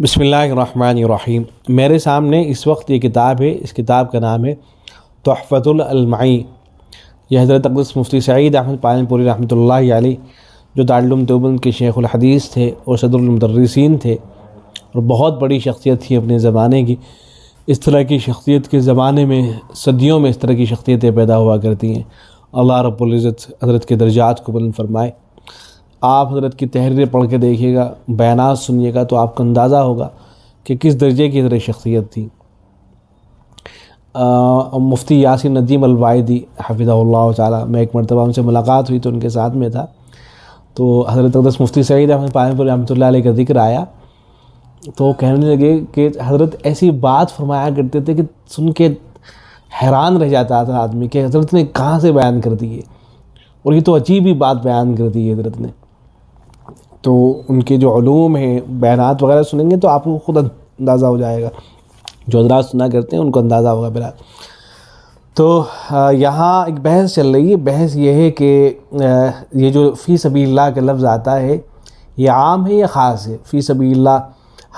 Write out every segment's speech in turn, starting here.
بسم اللہ الرحمن الرحیم۔ میرے سامنے اس وقت یہ کتاب ہے، اس کتاب کا نام ہے تحفۃ الالمعی۔ یہ حضرت اقدس مفتی سعید احمد پالن پوری رحمۃ اللہ علیہ جو دارالعلوم دیوبند کے شیخ الحدیث تھے اور صدر المدرسین تھے اور بہت بڑی شخصیت تھی اپنے زمانے کی۔ اس طرح کی شخصیت کے زمانے میں صدیوں میں اس طرح کی شخصیتیں پیدا ہوا کرتی ہیں۔ اللہ رب العزت حضرت کے درجات کو بلند فرمائے۔ آپ حضرت کی تحریریں پڑھ کے دیکھیے گا، بیانات سنیے گا تو آپ کو اندازہ ہوگا کہ کس درجے کی حضرت شخصیت تھی۔ مفتی یاسین ندیم الوائدی حفظہ اللہ تعالیٰ، میں ایک مرتبہ ان سے ملاقات ہوئی تو ان کے ساتھ میں تھا، تو حضرت اقدس مفتی سعید احمد پالن پوری رحمۃ اللہ علیہ کا ذکر آیا تو کہنے لگے کہ حضرت ایسی بات فرمایا کرتے تھے کہ سن کے حیران رہ جاتا تھا آدمی کہ حضرت نے کہاں سے بیان کر دی ہے، اور یہ تو عجیب ہی بات بیان کر دی ہے حضرت نے۔ تو ان کے جو علوم ہیں، بیانات وغیرہ سنیں گے تو آپ کو خود اندازہ ہو جائے گا، جو حضرات سنا کرتے ہیں ان کو اندازہ ہوگا برا۔ تو یہاں ایک بحث چل رہی ہے۔ بحث یہ ہے کہ یہ جو فی سبیل اللہ کا لفظ آتا ہے یہ عام ہے یا خاص ہے؟ فی سبیل اللہ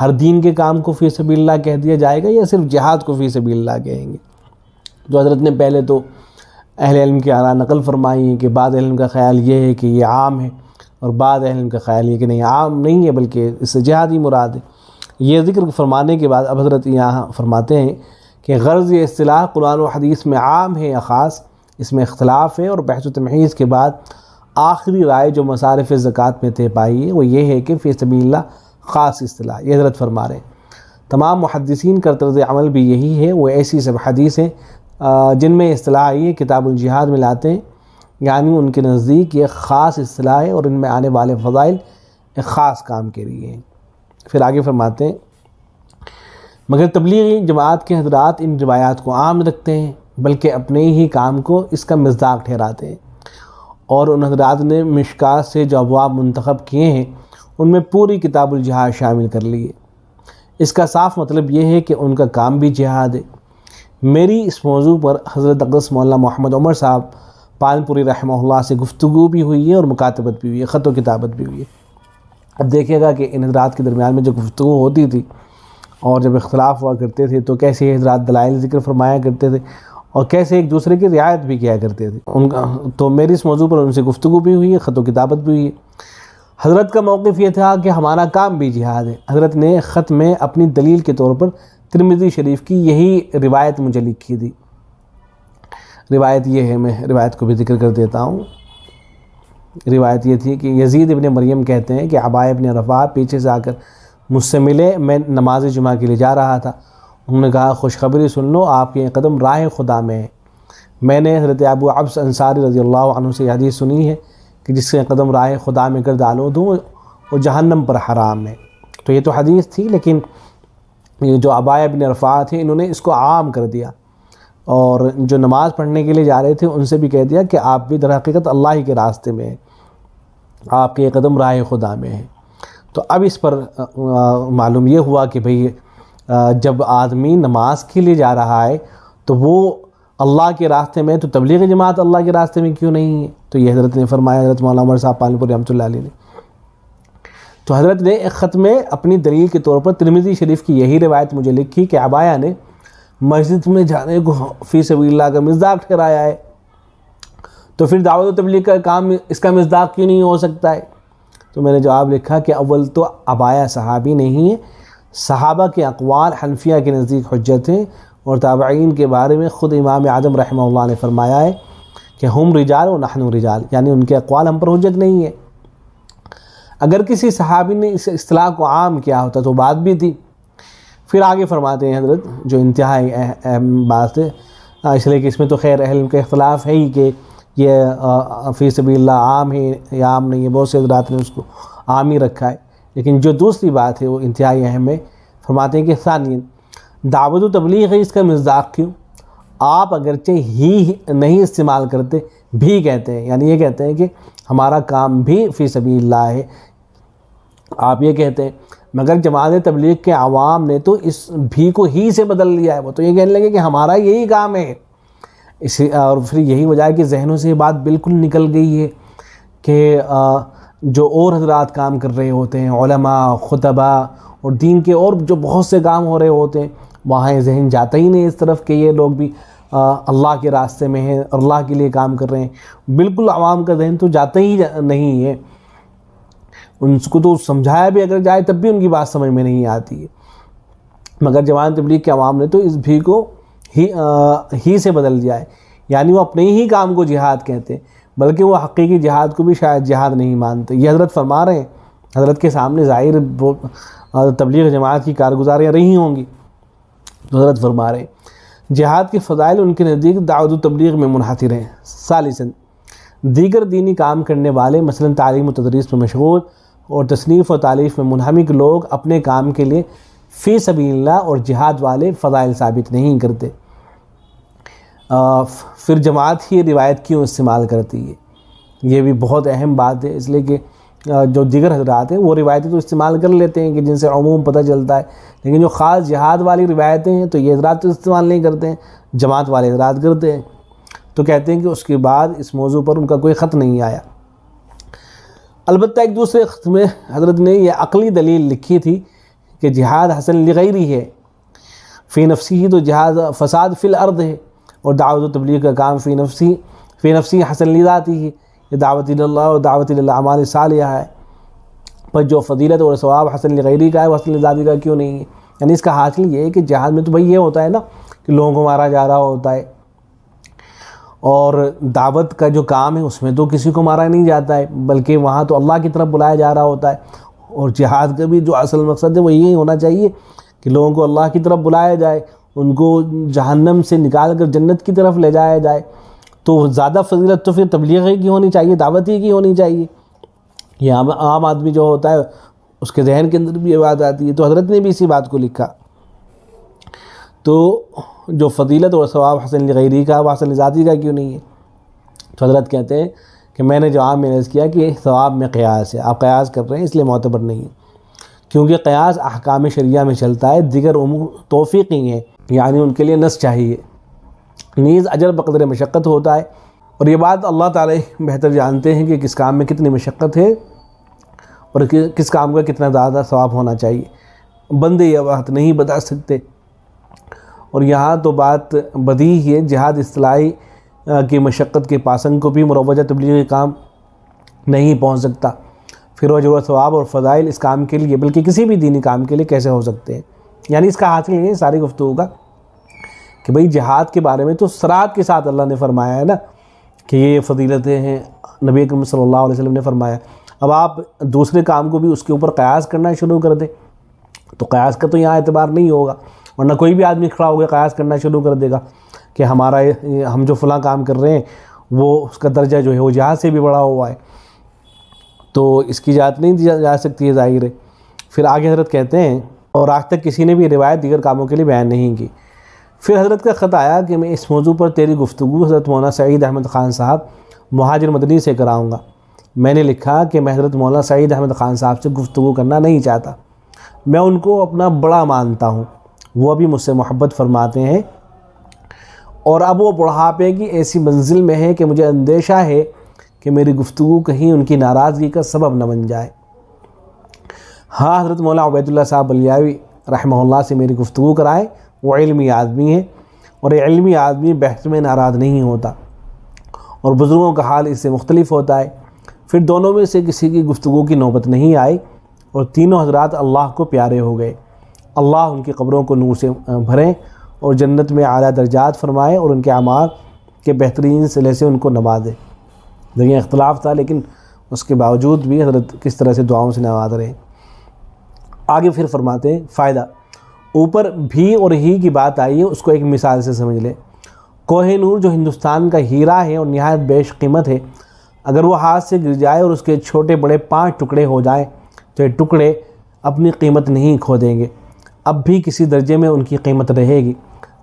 ہر دین کے کام کو فی سبیل اللہ کہہ دیا جائے گا یا صرف جہاد کو فی سبیل اللہ کہیں گے؟ جو حضرت نے پہلے تو اہل علم کی آراء نقل فرمائی ہیں کہ بعض اہل علم کا خیال یہ ہے کہ یہ عام ہے، اور بعض اہل علم کا خیال یہ کہ نہیں، عام نہیں ہے بلکہ اس سے جہاد ہی مراد ہے۔ یہ ذکر فرمانے کے بعد اب حضرت یہاں فرماتے ہیں کہ غرض یہ اصطلاح قرآن و حدیث میں عام ہے یا خاص، اس میں اختلاف ہے، اور بحث و تمحیص کے بعد آخری رائے جو مصارف زکوٰۃ میں طے پائی ہے وہ یہ ہے کہ فی سبیل اللہ خاص اصطلاح، یہ حضرت فرما رہے ہیں۔ تمام محدثین کا طرز عمل بھی یہی ہے، وہ ایسی سب حدیثیں جن میں اصطلاح یہ کتاب الجہاد میں لاتے ہیں، یعنی ان کے نزدیک یہ خاص اصطلاح ہے اور ان میں آنے والے فضائل ایک خاص کام کے لیے ہیں۔ پھر آگے فرماتے ہیں مگر تبلیغی جماعت کے حضرات ان روایات کو عام رکھتے ہیں بلکہ اپنے ہی کام کو اس کا مصداق ٹھہراتے ہیں، اور ان حضرات نے مشکات سے جو ابواب منتخب کیے ہیں ان میں پوری کتاب الجہاد شامل کر لی ہے۔ اس کا صاف مطلب یہ ہے کہ ان کا کام بھی جہاد ہے۔ میری اس موضوع پر حضرت اقدس مولانا محمد عمر صاحب پالن پوری رحمہ اللہ سے گفتگو بھی ہوئی ہے اور مکاتبت بھی ہوئی ہے، خط و کتابت بھی ہوئی ہے۔ اب دیکھیے گا کہ ان حضرات کے درمیان میں جو گفتگو ہوتی تھی اور جب اختلاف ہوا کرتے تھے تو کیسے حضرات دلائل ذکر فرمایا کرتے تھے اور کیسے ایک دوسرے کی رعایت بھی کیا کرتے تھے ان کا۔ تو میری اس موضوع پر ان سے گفتگو بھی ہوئی ہے، خط و کتابت بھی ہوئی ہے۔ حضرت کا موقف یہ تھا کہ ہمارا کام بھی جہاد ہے۔ حضرت نے خط میں اپنی دلیل کے طور پر ترمذی شریف کی یہی روایت مجھے لکھی تھی۔ روایت یہ ہے، میں روایت کو بھی ذکر کر دیتا ہوں۔ روایت یہ تھی کہ یزید ابن مریم کہتے ہیں کہ عباء ابن رفاع پیچھے سے آ کر مجھ سے ملے، میں نماز جمعہ کے لیے جا رہا تھا۔ انہوں نے کہا خوشخبری سن لو، آپ کے قدم راہ خدا میں ہے۔ میں نے حضرت ابو عبس انصاری رضی اللہ عنہ سے یہ حدیث سنی ہے کہ جس کے قدم راہ خدا میں کر ڈالو تو وہ جہنم پر حرام ہے۔ تو یہ تو حدیث تھی، لیکن یہ جو عباء ابن رفاع تھے انہوں نے اس کو عام کر دیا، اور جو نماز پڑھنے کے لیے جا رہے تھے ان سے بھی کہہ دیا کہ آپ بھی در حقیقت اللہ ہی کے راستے میں ہیں، آپ کے قدم راہ خدا میں ہیں۔ تو اب اس پر معلوم یہ ہوا کہ بھئی جب آدمی نماز کے لیے جا رہا ہے تو وہ اللہ کے راستے میں، تو تبلیغ جماعت اللہ کے راستے میں کیوں نہیں ہے؟ تو یہ حضرت نے فرمایا، حضرت مولانا عمر صاحب پالن پوری رحمۃ اللہ علیہ نے۔ تو حضرت نے ایک خط میں اپنی دلیل کے طور پر ترمذی شریف کی یہی روایت مجھے لکھی کہ عبایا نے مسجد میں جانے کو فی سبیل اللہ کا مصداق ٹھہرایا ہے، تو پھر دعوت و تبلیغ کا کام اس کا مصداق کیوں نہیں ہو سکتا ہے؟ تو میں نے جواب لکھا کہ اول تو عبایا صحابی نہیں ہے، صحابہ کے اقوال حنفیہ کے نزدیک حجت ہیں، اور تابعین کے بارے میں خود امام اعظم رحمہ اللہ نے فرمایا ہے کہ ہم رجال و نحن رجال، یعنی ان کے اقوال ہم پر حجت نہیں ہے۔ اگر کسی صحابی نے اس اصطلاح کو عام کیا ہوتا تو بات بھی تھی۔ پھر آگے فرماتے ہیں حضرت، جو انتہائی اہم بات ہے، اس لیے کہ اس میں تو خیر اہل کا اختلاف ہے ہی کہ یہ فی سبیل اللہ عام ہے یا عام نہیں ہے، بہت سے حضرات نے اس کو عام ہی رکھا ہے، لیکن جو دوسری بات ہے وہ انتہائی اہم ہے۔ فرماتے ہیں کہ ثانیاً دعوت و تبلیغ ہے، اس کا مصداق کیوں؟ آپ اگرچہ ہی نہیں استعمال کرتے بھی کہتے ہیں، یعنی یہ کہتے ہیں کہ ہمارا کام بھی فی سبیل اللہ ہے، آپ یہ کہتے ہیں، مگر جماعت تبلیغ کے عوام نے تو اس بھی کو ہی سے بدل لیا ہے، وہ تو یہ کہنے لگے کہ ہمارا یہی کام ہے۔ اور پھر یہی وجہ ہے کہ ذہنوں سے یہ بات بالکل نکل گئی ہے کہ جو اور حضرات کام کر رہے ہوتے ہیں، علماء، خطبہ، اور دین کے اور جو بہت سے کام ہو رہے ہوتے ہیں، وہاں ذہن جاتا ہی نہیں اس طرف کہ یہ لوگ بھی اللہ کے راستے میں ہیں، اللہ کے لیے کام کر رہے ہیں۔ بالکل عوام کا ذہن تو جاتا ہی نہیں ہے، ان کو تو سمجھایا بھی اگر جائے تب بھی ان کی بات سمجھ میں نہیں آتی ہے۔ مگر جماعت تبلیغ کے عوام نے تو اس بھی کو ہی سے بدل دیا ہے، یعنی وہ اپنے ہی کام کو جہاد کہتے ہیں، بلکہ وہ حقیقی جہاد کو بھی شاید جہاد نہیں مانتے۔ یہ حضرت فرما رہے ہیں، حضرت کے سامنے ظاہر تبلیغ جماعت کی کارگزاریاں رہی ہوں گی، تو حضرت فرما رہے ہیں جہاد کے فضائل ان کے نزدیک دعوت و تبلیغ میں منحصر ہیں۔ ثالثاً، دیگر دینی کام کرنے والے مثلاً تعلیم و تدریس میں مشغول اور تصنیف و تالیف میں منہمک لوگ اپنے کام کے لیے فی سبیل اللہ اور جہاد والے فضائل ثابت نہیں کرتے، پھر جماعت ہی روایت کیوں استعمال کرتی ہے؟ یہ بھی بہت اہم بات ہے، اس لیے کہ جو دیگر حضرات ہیں وہ روایتیں تو استعمال کر لیتے ہیں کہ جن سے عموم پتہ چلتا ہے، لیکن جو خاص جہاد والی روایتیں ہیں تو یہ حضرات تو استعمال نہیں کرتے ہیں، جماعت والے حضرات کرتے ہیں۔ تو کہتے ہیں کہ اس کے بعد اس موضوع پر ان کا کوئی خط نہیں آیا۔ البتہ ایک دوسرے خط میں حضرت نے یہ عقلی دلیل لکھی تھی کہ جہاد حسن لغیری ہے، فی نفسی ہی تو جہاد فساد فی الارض ہے، اور دعوت و تبلیغ کا کام فی نفسی حسن لذاتی ہے، یہ دعوت اللہ اور دعوت الاعمال صالحہ ہے، پر جو فضیلت اور ثواب حسن لغیری کا ہے وہ حسن لذاتی کا کیوں نہیں ہے؟ یعنی اس کا حاصل یہ ہے کہ جہاد میں تو بھئی یہ ہوتا ہے نا کہ لوگوں کو مارا جا رہا ہوتا ہے، اور دعوت کا جو کام ہے اس میں تو کسی کو مارا نہیں جاتا ہے، بلکہ وہاں تو اللہ کی طرف بلایا جا رہا ہوتا ہے، اور جہاد کا بھی جو اصل مقصد ہے وہ یہی ہونا چاہیے کہ لوگوں کو اللہ کی طرف بلایا جائے، ان کو جہنم سے نکال کر جنت کی طرف لے جایا جائے۔ تو زیادہ فضیلت تو پھر تبلیغ کی ہونی چاہیے، دعوت ہی کی ہونی چاہیے۔ یہ عام آدمی جو ہوتا ہے اس کے ذہن کے اندر بھی یہ بات آتی ہے، تو حضرت نے بھی اسی بات کو لکھا۔ تو جو فضیلت اور ثواب حسن لغیری کا وہ حسن ذاتی کا کیوں نہیں ہے؟ تو حضرت کہتے ہیں کہ میں نے جواب میں عرض کیا کہ ثواب میں قیاس ہے، آپ قیاس کر رہے ہیں اس لیے معتبر نہیں ہے، کیونکہ قیاس احکام شریعہ میں چلتا ہے، دیگر امور توفیقی ہیں، یعنی ان کے لیے نص چاہیے، نیز اجر بقدر مشقت ہوتا ہے، اور یہ بات اللہ تعالی بہتر جانتے ہیں کہ کس کام میں کتنی مشقت ہے اور کس کام کا کتنا زیادہ ثواب ہونا چاہیے، بندے یہ بات نہیں بتا سکتے۔ اور یہاں تو بات بدیہی ہے، جہاد اصطلاحی کی مشقت کے پاسنگ کو بھی مروجہ تبلیغی کام نہیں پہنچ سکتا، پھر وہ جو ثواب اور فضائل اس کام کے لیے بلکہ کسی بھی دینی کام کے لیے کیسے ہو سکتے ہیں؟ یعنی اس کا حاصل یہ ہے ساری گفتگو کا کہ بھئی جہاد کے بارے میں تو صراحت کے ساتھ اللہ نے فرمایا ہے نا کہ یہ فضیلتیں ہیں، نبی اکرم صلی اللہ علیہ وسلم نے فرمایا۔ اب آپ دوسرے کام کو بھی اس کے اوپر قیاس کرنا شروع کر دیں تو قیاس کا تو یہاں اعتبار نہیں ہوگا، ورنہ کوئی بھی آدمی کھڑا ہو کے قیاس کرنا شروع کر دے گا کہ ہم جو فلاں کام کر رہے ہیں وہ اس کا درجہ جو ہے وہ جہاد سے بھی بڑا ہوا ہے، تو اس کی اجازت نہیں دی جا سکتی ہے، ظاہر ہے۔ پھر آگے حضرت کہتے ہیں اور آج تک کسی نے بھی روایت دیگر کاموں کے لیے بیان نہیں کی۔ پھر حضرت کا خط آیا کہ میں اس موضوع پر تیری گفتگو حضرت مولانا سعید احمد خان صاحب مہاجر مدنی سے کراؤں گا۔ میں نے لکھا کہ میں حضرت مولانا سعید احمد خان صاحب سے گفتگو کرنا نہیں چاہتا، میں ان کو اپنا بڑا مانتا ہوں، وہ ابھی مجھ سے محبت فرماتے ہیں، اور اب وہ بڑھاپے کی ایسی منزل میں ہے کہ مجھے اندیشہ ہے کہ میری گفتگو کہیں ان کی ناراضگی کا سبب نہ بن جائے۔ ہاں، حضرت مولانا عبید اللہ صاحب بلیاوی رحمہ اللہ سے میری گفتگو کرائیں، وہ علمی آدمی ہے، اور یہ علمی آدمی بحث میں ناراض نہیں ہوتا، اور بزرگوں کا حال اس سے مختلف ہوتا ہے۔ پھر دونوں میں سے کسی کی گفتگو کی نوبت نہیں آئی، اور تینوں حضرات اللہ کو پیارے ہو گئے۔ اللہ ان کی قبروں کو نور سے بھریں اور جنت میں اعلیٰ درجات فرمائے، اور ان کے اعمال کے بہترین صلے سے ان کو نوازے۔ دیکھیں اختلاف تھا لیکن اس کے باوجود بھی حضرت کس طرح سے دعاؤں سے نواز رہے۔ آگے پھر فرماتے ہیں فائدہ، اوپر بھی اور ہی کی بات آئی ہے، اس کو ایک مثال سے سمجھ لیں۔ کوہ نور جو ہندوستان کا ہیرا ہے اور نہایت بیش قیمت ہے، اگر وہ ہاتھ سے گر جائے اور اس کے چھوٹے بڑے 5 ٹکڑے ہو جائیں تو یہ ٹکڑے اپنی قیمت نہیں کھو دیں گے، اب بھی کسی درجے میں ان کی قیمت رہے گی،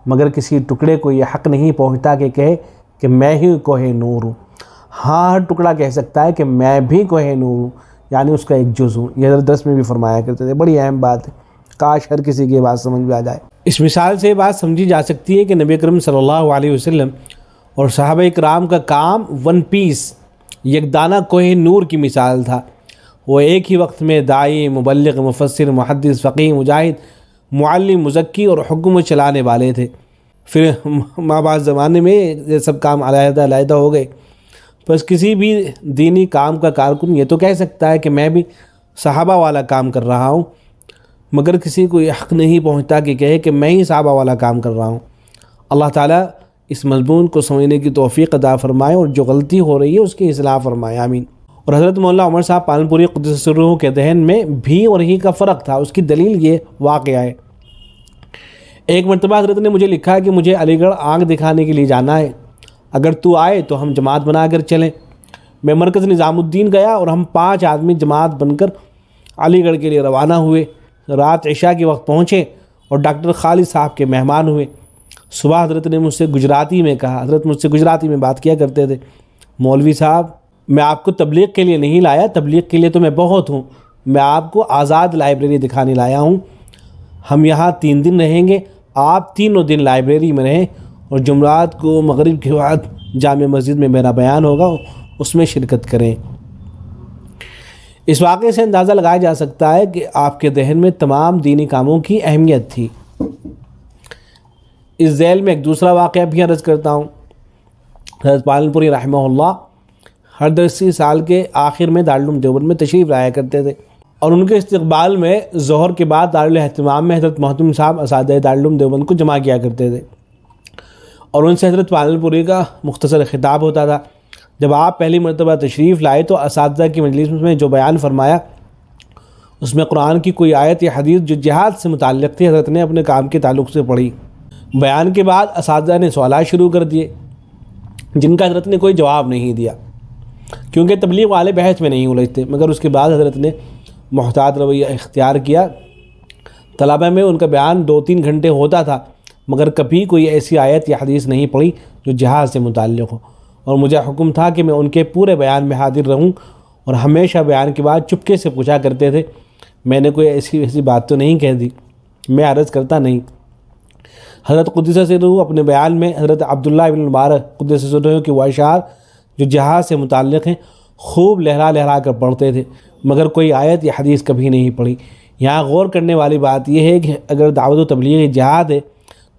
مگر کسی ٹکڑے کو یہ حق نہیں پہنچتا کہ کہے کہ میں ہی کوہ نور ہوں۔ ہاں، ہر ٹکڑا کہہ سکتا ہے کہ میں بھی کوہ نور ہوں، یعنی اس کا ایک جز ہوں۔ یہ حضرت درس میں بھی فرمایا کرتے تھے، بڑی اہم بات ہے، کاش ہر کسی کی یہ بات سمجھ میں آ جائے۔ اس مثال سے یہ بات سمجھی جا سکتی ہے کہ نبی اکرم صلی اللہ علیہ وسلم اور صحابہ کرام کا کام ون پیس یک دانہ کوہ نور کی مثال تھا، وہ ایک ہی وقت میں داعی، مبلغ، مفسر، محدث، فقیہ، مجاہد، معلم، مزکی اور حکم چلانے والے تھے۔ پھر بعد زمانے میں یہ سب کام علیحدہ علیحدہ ہو گئے۔ بس کسی بھی دینی کام کا کارکن یہ تو کہہ سکتا ہے کہ میں بھی صحابہ والا کام کر رہا ہوں، مگر کسی کو یہ حق نہیں پہنچتا کہ کہے کہ میں ہی صحابہ والا کام کر رہا ہوں۔ اللہ تعالیٰ اس مضمون کو سمجھنے کی توفیق عطا فرمائے اور جو غلطی ہو رہی ہے اس کی اصلاح فرمائے، آمین۔ اور حضرت مولانا عمر صاحب پالنپوری قدس سرہ کے ذہن میں بھی اور ہی کا فرق تھا۔ اس کی دلیل یہ واقعہ ہے، ایک مرتبہ حضرت نے مجھے لکھا کہ مجھے علی گڑھ آنکھ دکھانے کے لیے جانا ہے، اگر تو آئے تو ہم جماعت بنا کر چلیں۔ میں مرکز نظام الدین گیا اور ہم 5 آدمی جماعت بن کر علی گڑھ کے لیے روانہ ہوئے۔ رات عشاء کے وقت پہنچے اور ڈاکٹر خالد صاحب کے مہمان ہوئے۔ صبح حضرت نے مجھ سے گجراتی میں کہا، حضرت مجھ سے گجراتی میں بات کیا کرتے تھے، مولوی صاحب میں آپ کو تبلیغ کے لیے نہیں لایا، تبلیغ کے لیے تو میں بہت ہوں، میں آپ کو آزاد لائبریری دکھانے لایا ہوں۔ ہم یہاں 3 دن رہیں گے، آپ تینوں دن لائبریری میں رہیں اور جمعرات کو مغرب کے بعد جامع مسجد میں میرا بیان ہوگا، اس میں شرکت کریں۔ اس واقعے سے اندازہ لگایا جا سکتا ہے کہ آپ کے ذہن میں تمام دینی کاموں کی اہمیت تھی۔ اس ذیل میں ایک دوسرا واقعہ بھی عرض کرتا ہوں۔ حضرت پالنپوری رحمہ اللہ ہر 10 سال کے آخر میں دارالعلوم دیوبند میں تشریف لایا کرتے تھے، اور ان کے استقبال میں ظہر کے بعد دارالہتمام میں حضرت محتم صاحب اساتذہ دارالعلوم دیوبند کو جمع کیا کرتے تھے، اور ان سے حضرت پالنپوری کا مختصر خطاب ہوتا تھا۔ جب آپ پہلی مرتبہ تشریف لائے تو اساتذہ کی مجلس میں جو بیان فرمایا اس میں قرآن کی کوئی آیت یا حدیث جو جہاد سے متعلق تھی حضرت نے اپنے کام کے تعلق سے پڑھی۔ بیان کے بعد اساتذہ نے سوالات شروع کر دیے جن کا حضرت نے کوئی جواب نہیں دیا، کیونکہ تبلیغ والے بحث میں نہیں الجھتے، مگر اس کے بعد حضرت نے محتاط رویہ اختیار کیا۔ طلبہ میں ان کا بیان 2-3 گھنٹے ہوتا تھا، مگر کبھی کوئی ایسی آیت یا حدیث نہیں پڑھی جو جہاد سے متعلق ہو، اور مجھے حکم تھا کہ میں ان کے پورے بیان میں حاضر رہوں، اور ہمیشہ بیان کے بعد چپکے سے پوچھا کرتے تھے میں نے کوئی ایسی بات تو نہیں کہہ دی، میں عرض کرتا نہیں۔ حضرت قدس سرہ اپنے بیان میں حضرت عبداللہ ابن مبارک قدس سرہ کے وہ اشعار جو جہاد سے متعلق ہیں خوب لہرا لہرا کر پڑھتے تھے، مگر کوئی آیت یا حدیث کبھی نہیں پڑھی۔ یہاں غور کرنے والی بات یہ ہے کہ اگر دعوت و تبلیغ جہاد ہے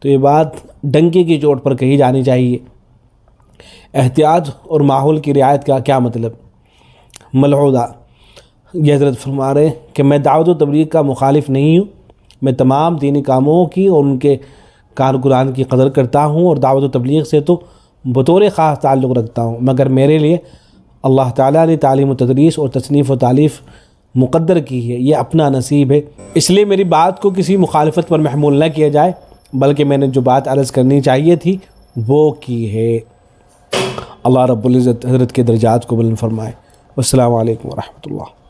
تو یہ بات ڈنکے کی چوٹ پر کہی جانی چاہیے۔ احتیاط اور ماحول کی رعایت کا کیا مطلب؟ ملحوظہ یہ حضرت فرما رہے ہیں کہ میں دعوت و تبلیغ کا مخالف نہیں ہوں، میں تمام دینی کاموں کی اور ان کے کارکنان کی قدر کرتا ہوں، اور دعوت و تبلیغ سے تو بطور خاص تعلق رکھتا ہوں، مگر میرے لیے اللہ تعالیٰ نے تعلیم و تدریس اور تصنیف و تالیف مقدر کی ہے، یہ اپنا نصیب ہے، اس لیے میری بات کو کسی مخالفت پر محمول نہ کیا جائے، بلکہ میں نے جو بات عرض کرنی چاہیے تھی وہ کی ہے۔ اللہ رب العزت حضرت کے درجات کو بلند فرمائے۔ والسلام علیکم ورحمۃ اللہ۔